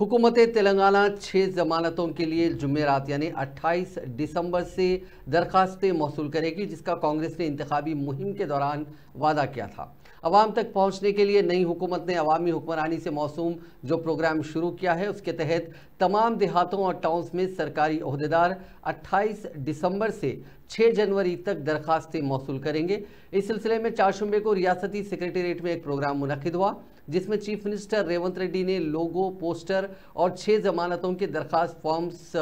हुकूमत तेलंगाना 6 जमानतों के लिए जुमेरात यानी 28 दिसंबर से दरखास्तें मौसूल करेगी, जिसका कांग्रेस ने इंतखाबी मुहिम के दौरान वादा किया था। अवाम तक पहुंचने के लिए नई हुकूमत ने अवामी हुक्मरानी से मौसूम जो प्रोग्राम शुरू किया है, उसके तहत तमाम देहातों और टाउन्स में सरकारी ओहदेदार 28 दिसंबर से 6 जनवरी तक दरखास्तें मौसूल करेंगे। इस सिलसिले में चारशंबे को रियासती सेक्रेटेरिएट में एक प्रोग्राम मुनक्किद हुआ, जिसमें चीफ मिनिस्टर रेवंत रेड्डी ने लोगो, पोस्टर और 6 जमानतों के दरखास्त फॉर्म्स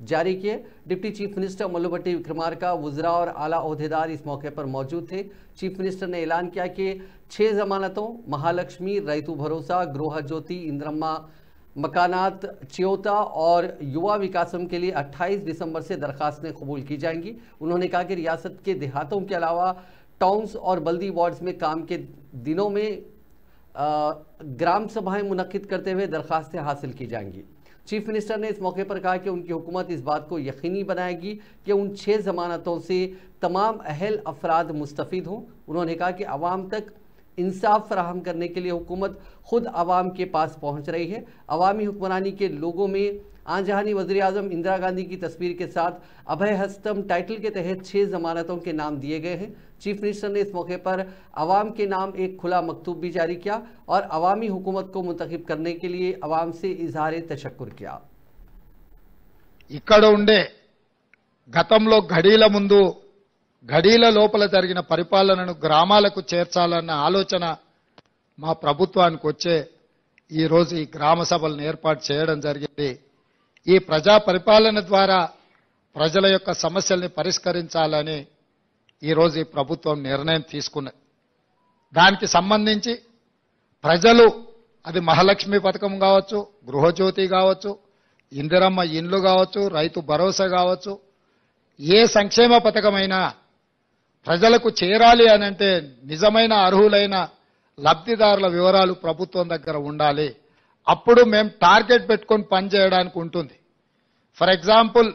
जारी किए। डिप्टी चीफ मिनिस्टर मल्लुभट्टी विक्रमार्का, वुज़रा और आला ओहदेदार इस मौके पर मौजूद थे। चीफ मिनिस्टर ने ऐलान किया कि 6 जमानतों महालक्ष्मी, रैतु भरोसा, गृह ज्योति, इंद्रम्मा मकानात, च्योता और युवा विकासम के लिए 28 दिसंबर से दरखास्तें कबूल की जाएंगी। उन्होंने कहा कि रियासत के देहातों के अलावा टाउन्स और बल्दी वार्ड्स में काम के दिनों में ग्राम सभाएं मुनक्किद करते हुए दरखास्तें हासिल की जाएंगी। चीफ मिनिस्टर ने इस मौके पर कहा कि उनकी हुकूमत इस बात को यकीनी बनाएगी कि उन 6 जमानतों से तमाम अहल अफराद मुस्तफ़ीद हों। उन्होंने कहा कि आवाम तक इंसाफ फराहम करने के लिए हुकूमत खुद आवाम के पास पहुंच रही है। अवामी हुक्मरानी के लोगों में आंजहानी वज़ीर आज़म इंदिरा गांधी की तस्वीर के साथ अभय हस्तम टाइटल के तहत 6 जमानतों के नाम दिए गए हैं। चीफ मिनिस्टर ने इस मौके पर आवाम के नाम एक खुला मकतूब भी जारी किया और अवामी हुकूमत को मुंतखब करने के लिए अवाम से इजहार तशक्कुर किया। ఇక్కడ ఉండే గతంలో ఘడీల లోపల జరిగిన పరిపాలనను గ్రామాలకు చేర్చాలన్న ఆలోచన మా ప్రభుత్వానికి వచ్చే ఈ రోజు ఈ గ్రామ సభలను ఏర్పాటు చేయడం జరిగింది। ఈ ప్రజా పరిపాలన ద్వారా ప్రజల యొక్క సమస్యల్ని పరిష్కరించాలని ఈ రోజు ఈ ప్రభుత్వం నిర్ణయం తీసుకున్నది। దానికి సంబంధించి ప్రజలు అది మహాలక్ష్మి పథకం కావచ్చు, గృహజ్యోతి కావచ్చు, ఇందిరమ్మ ఇండ్లు కావచ్చు, రైతు భరోసా కావచ్చు, ఏ సంక్షేమ పథకమైనా ప్రజలకు చేరాలి అనంటే నిజమైన అర్హులైన లబ్ధిదారుల వివరాలు ప్రభుత్వం దగ్గర ఉండాలి। అప్పుడు మేము టార్గెట్ పెట్టుకొని పనిచేయడానికి ఉంటుంది। For example